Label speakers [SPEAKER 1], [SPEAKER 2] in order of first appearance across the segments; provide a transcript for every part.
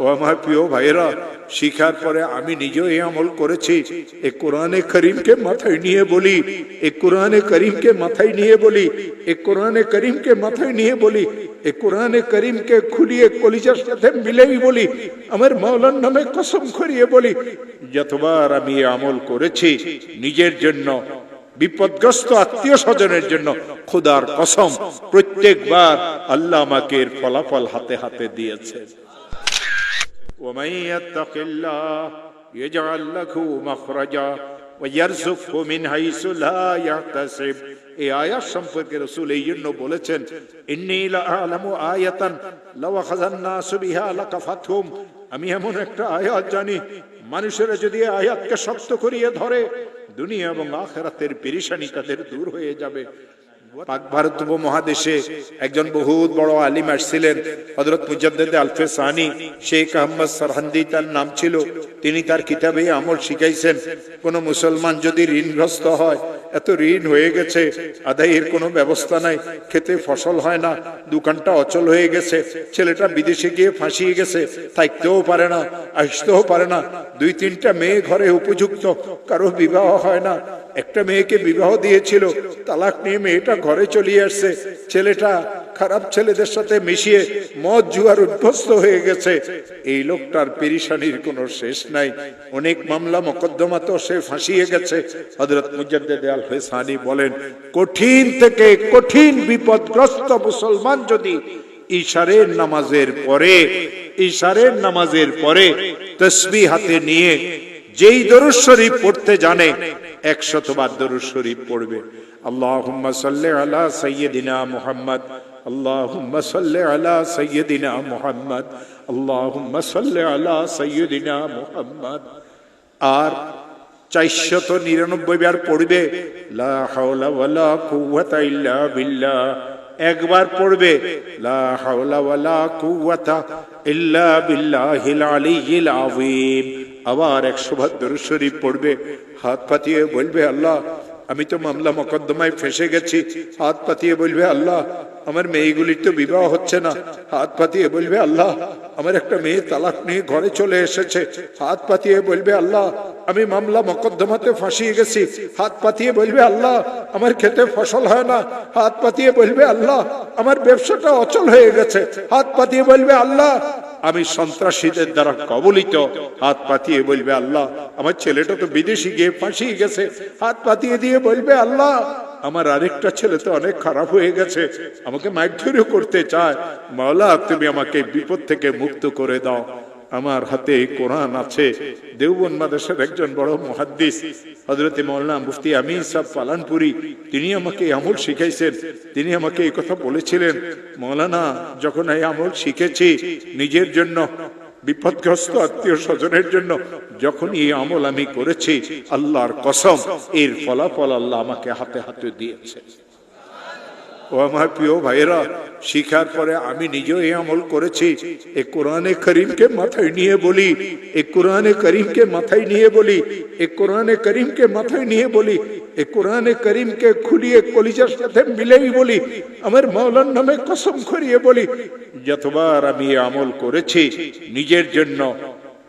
[SPEAKER 1] ও আমার প্রিয় ভাইয়েরা, শিখার পরে আমি নিজেও এই আমল করেছি। এই কোরআনে করিমকে মাথায় নিয়ে বলি, এই কোরআনে করিমকে মাথায় নিয়ে বলি, এই কোরআনে করিমকে মাথায় নিয়ে বলি, এই কোরআনে করিমকে খুলিয়ে কলিজার সাথে মিলেই বলি, আমার মাওলার নামে কসম করিয়ে বলি, যতবার আমি এই আমল করেছি নিজের জন্য, বিপদগ্রস্ত আত্মীয় স্বজনের জন্য, খোদার কসম প্রত্যেকবার আল্লাহ আমাকে এর ফলাফল হাতে হাতে দিয়েছে। ومن يتق الله يجعل له مخرجا ويرزقه من حيث لا يحتسب। এই আয়াত সম্পর্কে রাসূল এই জন্য বলেছেন, ইন্নী লাআলামু আয়াতান লাও আখাযান নাসু বিহা লাকাফাতহুম। আমি এমন একটা আয়াত জানি, মানুষেরা যদি আয়াতকে শক্ত করিয়ে ধরে দুনিয়া এবং আখিরাতের পেরেশানি তাদের দূর হয়ে যাবে। পাক ভারত উপমহাদেশে একজন বহুত বড় আলিম আসছিলেন, হযরত মুজাদ্দিদ আলফে সানি শেখ আহমদ সরহন্দি তার নাম ছিল। তিনি তার কিতাবে আমল শিখাইছেন, কোন মুসলমান যদি ঋণগ্রস্ত হয়, এত ঋণ হয়ে গেছে, আদায়ের কোনো ব্যবস্থা নাই, খেতে ফসল হয় না, দোকানটা অচল হয়ে গেছে, ছেলেটা বিদেশে গিয়ে ফাঁসিয়ে গেছে, থাকতেও পারে না, আসতেও পারে না, 2-3টা মেয়ে ঘরে উপযুক্ত, কারো বিবাহ হয় না, একটা মেয়েকে বিবাহ দিয়েছিল, তালাক নিয়ে মেয়েটা ঘরে চলে আসছে, ছেলেটা খারাপ ছেলেদের সাথে মিশিয়ে মদ জুয়ার অভ্যস্ত হয়ে গেছে। এই লোকটার পেরেশানির কোনো শেষ নাই, অনেক মামলা মোকদ্দমা তো সে ফাঁসিয়ে গেছে। হযরত মুজাদ্দিদ আলফে সানি বলেন, কঠিন থেকে কঠিন বিপদগ্রস্ত মুসলমান যদি ইশারের নামাজের পরে তাসবিহ হাতে নিয়ে যেই দরুদ শরীফ পড়তে জানে 100 বার দরুদ শরীফ পড়বে। আল্লাহুম্মা সাল্লি আলা সাইয়্যিদিনা মুহাম্মদ, আল্লাহুম্মা সাল্লি আলা সাইয়্যিদিনা মুহাম্মদ, আল্লাহুম্মা সাল্লি আলা সাইয়্যিদিনা মুহাম্মদ। আর 499 বার পড়বে লা হাওলা ওয়ালা কুওয়াতা ইল্লা বিল্লাহ। একবার পড়বে লা হাওলা ওয়ালা কুওয়াতা ইল্লা বিল্লাহিল আলিয়্যিল আযীম। আবার 100 বার দরুদ শরীফ পড়বে, হাত পাতিয়ে বলবে, আল্লাহ আমি তো মামলা মোকদ্দমায় ফেঁসে গেছি। হাত পাতিয়ে বলবে, আল্লাহ আমার মেয়েগুলির তো বিবাহ হচ্ছে না। হাত পাতিয়ে বলবে, আল্লাহ আমার একটা মেয়ে তালাক নিয়ে ঘরে চলে এসেছে। হাত পাতিয়ে বলবে, আল্লাহ আমি মামলা মোকদ্দমাতে ফাঁসিয়ে গেছি। হাত পাতিয়ে বলবে, আল্লাহ আমার খেতে ফসল হয় না। হাত পাতিয়ে বলবে, আল্লাহ আমার ব্যবসাটা অচল হয়ে গেছে। হাত পাতিয়ে বলবে, আল্লাহ আমি সন্ত্রাসীদের দ্বারা কবলিত। হাত পাতিয়ে বলবে, আল্লাহ আমার ছেলেটা তো বিদেশে গিয়ে ফাঁসিয়ে গেছে। হাত পাতিয়ে দিয়ে বলবে, আল্লাহ আমার আরেকটা ছেলে তো অনেক খারাপ হয়ে গেছে, আমাকে মারধর করতে চায়, মাওলা তুমি আমাকে বিপদ থেকে মুক্ত করে দাও। আমার হাতে কোরআন আছে। দেওবন্দ মাদ্রাসার একজন বড় মুহাদ্দিস হযরত মাওলানা মুফতি আমিন সাহেব পালানপুরি, তিনি আমাকে আমল শিখাইছেন। তিনি আমাকে এই কথা বলেছিলেন, মাওলানা যখন এই আমল শিখেছি নিজের জন্য, বিপদগ্রস্ত আত্মীয় স্বজনের জন্য, যখন এই আমল আমি করেছি, আল্লাহর কসম এর ফলাফল আল্লাহ আমাকে হাতে হাতে দিয়েছে। ও আমার প্রিয় ভাইয়েরা, শিখার পরে আমি নিজেও এই আমল করেছি। এই কোরআনে করিমকে মাথায় নিয়ে বলি, এই কোরআনে করিমকে মাথায় নিয়ে বলি, এই কোরআনে করিমকে মাথায় নিয়ে বলি, এই কোরআনে করিমকে খুলিয়ে কলিজার সাথে মিলেই বলি, আমার মাওলার নামে কসম করিয়ে বলি, যতবার আমি এই আমল করেছি নিজের জন্য,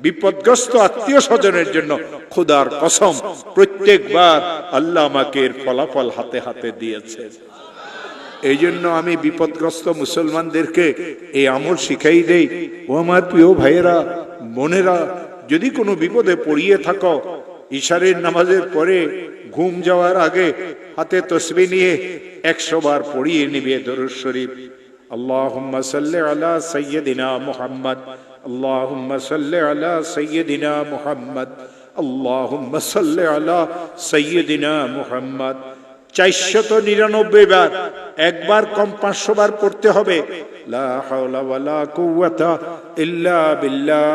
[SPEAKER 1] বিপদগ্রস্ত আত্মীয় স্বজনের জন্য, খোদার কসম প্রত্যেকবার আল্লাহ আমাকে এর ফলাফল হাতে হাতে দিয়েছে। এই জন্য আমি বিপদগ্রস্ত মুসলমানদেরকে এই আমল শিখাই দেই। ও আমার প্রিয় ভাইয়েরা, বোনেরা, যদি কোনো বিপদে পড়িয়ে থাকো, ইশারের নামাজের পরে ঘুম যাওয়ার আগে হাতে তসবিহ নিয়ে 100 বার পড়িয়ে নিবে দরুদ শরীফ। আল্লাহুম্মা সাল্লি আলা সাইয়্যিদিনা মুহাম্মদ, আল্লাহুম্মা সাল্লি আলা সাইয়্যিদিনা মুহাম্মদ, আল্লাহুম্মা সাল্লি আলা সাইয়্যিদিনা মুহাম্মদ। 499 বার, একবার কম 500 বার পড়তে হবে। লা হাওলা ওয়ালা কুওয়াতা ইল্লা বিল্লাহ,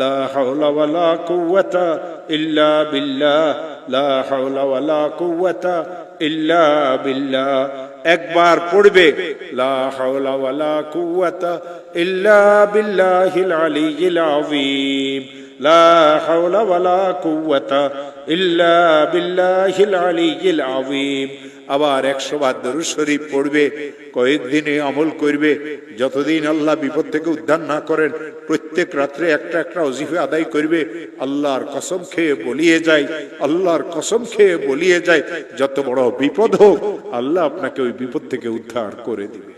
[SPEAKER 1] লা হাওলা ওয়ালা কুওয়াতা ইল্লা বিল্লাহ, লা হাওলা ওয়ালা কুওয়াতা ইল্লা বিল্লাহ। একবার পড়বে লা হাওলা ওয়ালা কুওয়াতা ইল্লা বিল্লাহিল আলিয়্যিল আযীম, লা হাওলা ওয়ালা কুওয়াতা ইল্লা বিল্লাহিল আলিয়্যিল আযীম। আবার 100 বার দরুদ শরীফ পড়বে, কয়েকদিনে আমল করবে, যতদিন আল্লাহ বিপদ থেকে উদ্ধার না করেন প্রত্যেক রাত্রে একটা একটা ওজিফা আদায় করবে। আল্লাহর কসম খেয়ে বলিয়ে যায়, আল্লাহর কসম খেয়ে বলিয়ে যায়, যত বড় বিপদ হোক আল্লাহ আপনাকে ওই বিপদ থেকে উদ্ধার করে দিবে।